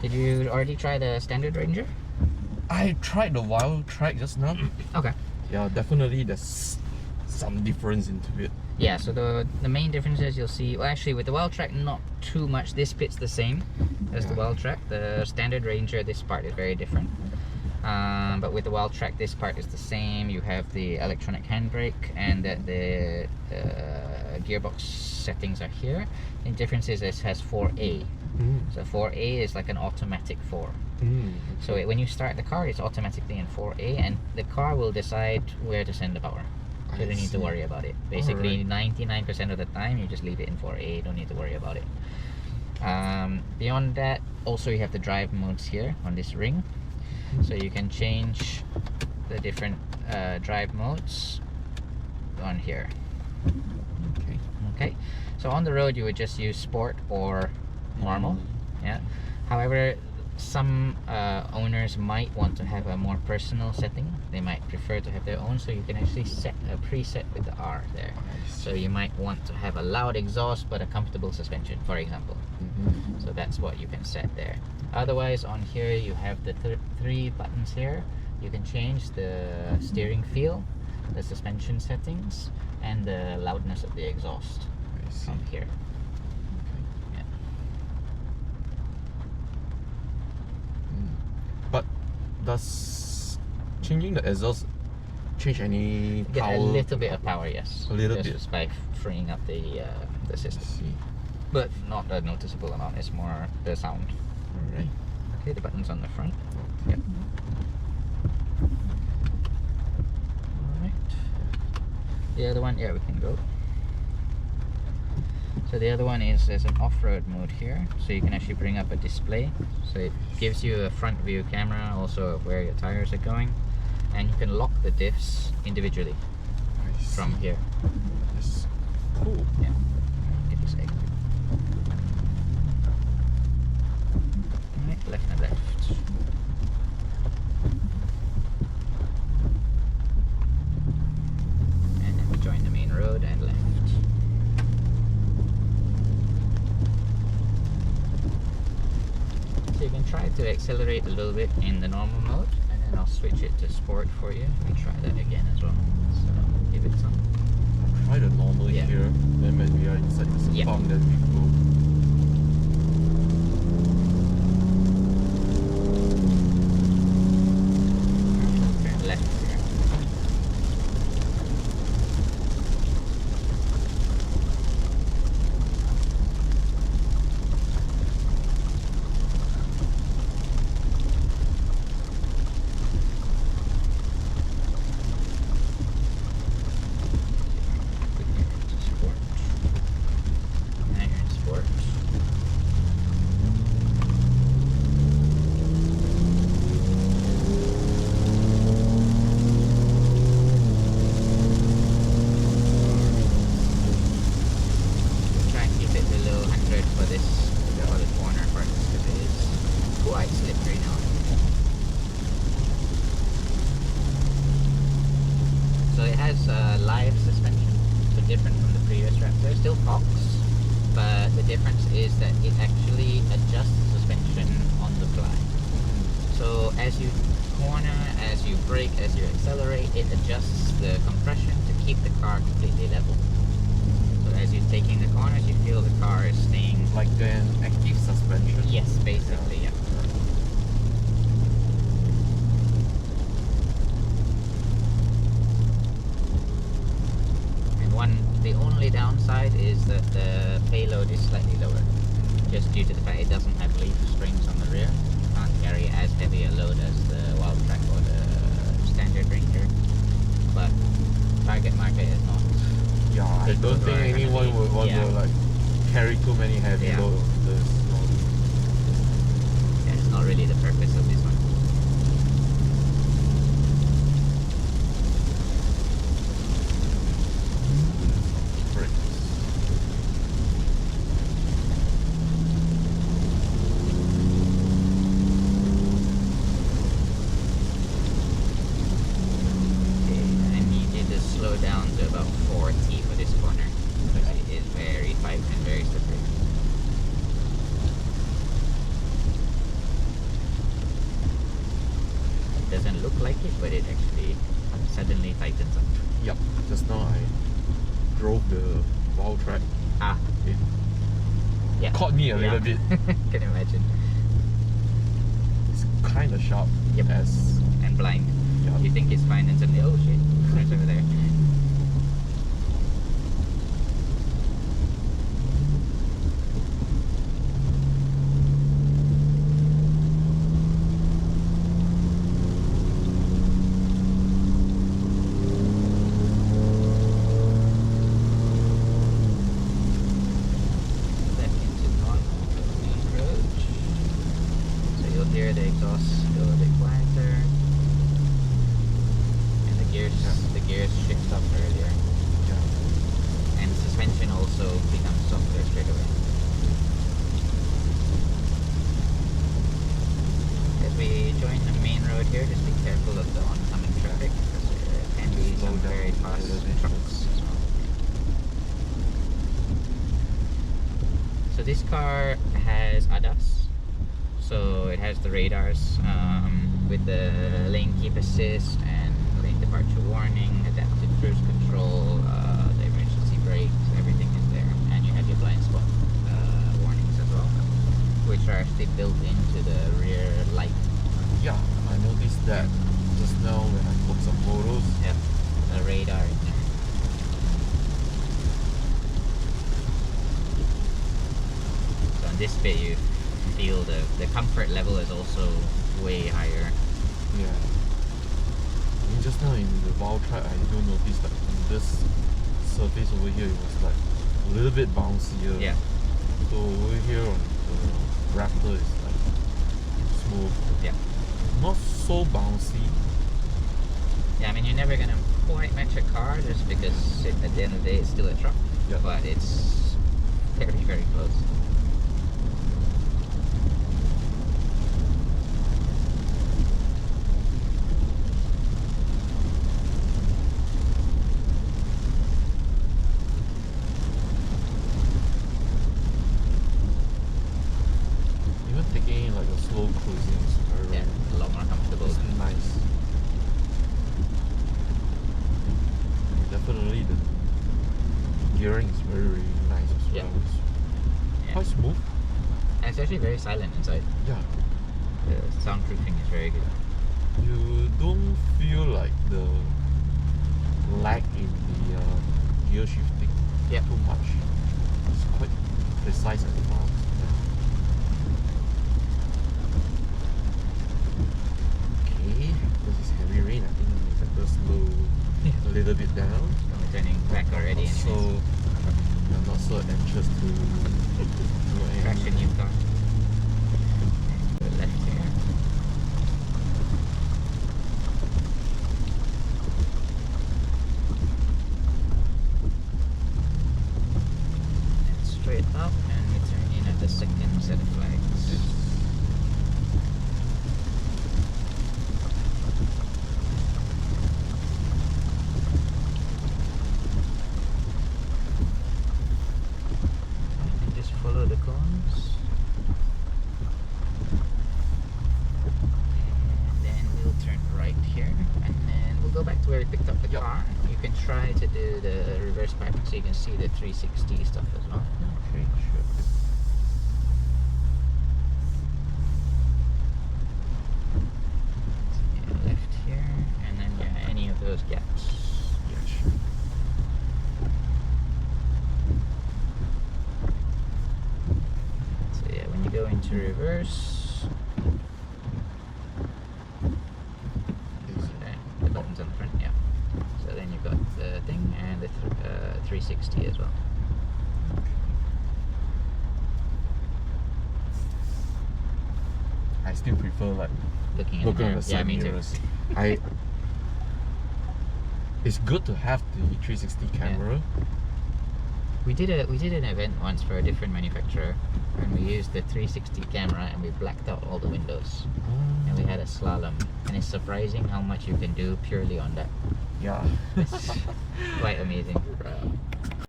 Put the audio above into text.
Did you already try the standard Ranger? I tried the wild track just now. Okay. Yeah, definitely there's some difference into it. Yeah, so the main differences you'll see, well actually with the wild track not too much. This bit's the same as the wild track. The standard Ranger, this part is very different. But with the wild track, this part is the same. You have the electronic handbrake and the gearbox settings are here. The difference is it has 4A. So 4A is like an automatic 4. So when you start the car, it's automatically in 4A, and the car will decide where to send the power. So you don't need to worry about it. Basically, 99% of the time, you just leave it in 4A. You don't need to worry about it. Beyond that, also you have the drive modes here on this ring. So you can change the different drive modes on here. Okay. So on the road, you would just use sport or normal. Yeah. However, some owners might want to have a more personal setting. They might prefer to have their own, so you can actually set a preset with the R there. So you might want to have a loud exhaust but a comfortable suspension, for example. So that's what you can set there. Otherwise, on here you have the three buttons here. You can change the steering feel, the suspension settings, and the loudness of the exhaust from here. But does changing the exhaust change any power? Get a little bit of power, yes. A little just bit. Just by freeing up the system. But not a noticeable amount, it's more the sound. Alright. Okay, the button's on the front. Yep. Alright. The other one, yeah, we can go. So the other one is there's an off-road mode here, so you can actually bring up a display. So it gives you a front view camera, also of where your tires are going, and you can lock the diffs individually from here. That's cool. Yeah. Get this egg. Alright, left and left. And then we join the main road and left. So you can try to accelerate a little bit in the normal mode, and then I'll switch it to sport for you. We try that again as well. So give it some. I'll try the normal here, then when we are inside the Sepang, then we go. Turn left here. Live suspension, so different from the previous Raptor. Still Fox, but the difference is that it actually adjusts suspension on the fly. So as you corner, as you brake, as you accelerate, it adjusts the compression to keep the car completely level. So as you're taking the corners, you feel the car is staying like an active suspension. Yes, basically, yeah. The only downside is that the payload is slightly lower, just due to the fact it doesn't have leaf springs on the rear. It can't carry as heavy a load as the Wild Track or the standard Ranger, but target market is not. Yeah, I don't think anyone would want to like carry too many heavy loads on this. Yeah, it's not really the purpose of this one. Down to about 40 for this corner because it is very tight and very slippery. doesn't look like it, but it actually suddenly tightens up. Yep. Just now I drove the wall track. It Yeah. caught me a little bit. Can imagine. It's kind of sharp. Yep. And blind. Yep. You think it's fine and suddenly, oh shit, it's over there. Here the exhaust go a bit quieter, and the gears shift up earlier, and the suspension also becomes softer straight away. As we join the main road here, just be careful of the oncoming traffic because there can be some very fast trucks as well. So this car has ADAS. So it has the radars with the lane keep assist and lane departure warning, adaptive cruise control, the emergency brakes, everything is there. And you have your blind spot warnings as well, which are actually built into the rear light. Yeah, I noticed that just now when I took some photos. Yep, the radar in there. So on this bit you feel the comfort level is also way higher. Yeah. I mean, just now in the valve track, I do notice that on this surface over here, it was like a little bit bouncier. Yeah. So over here on the Raptor, it's like smooth. Yeah. Not so bouncy. Yeah, I mean, you're never gonna quite match a car just because at the end of the day, it's still a truck. Yeah. But it's very, very close. Taking like a slow cruising is very a lot more comfortable. It's nice. Definitely the gearing is very, very nice as well. It's quite smooth. And it's actually very silent inside. Yeah. The soundproofing is very good. You don't feel like the lag in the gear shifting too much. It's quite precise and fast. This is heavy rain. I think we better slow a little bit down. So we're turning back already. So you're not so anxious to crash a new car. Go left here. And straight up, and we turn in at the second set of flags. Follow the cones, and then we'll turn right here, and then we'll go back to where we picked up the car. You can try to do the reverse parking so you can see the 360 stuff as well. Okay, sure. Yeah, left here, and then any of those gaps. Yeah, sure. Go into reverse. Okay, the buttons on the front, yeah. So then you've got the thing and the 360 as well. I still prefer like looking at the side mirrors. It's good to have the 360 camera. We did an event once for a different manufacturer, and we used the 360 camera and we blacked out all the windows, and we had a slalom, and it's surprising how much you can do purely on that. Yeah. It's quite amazing.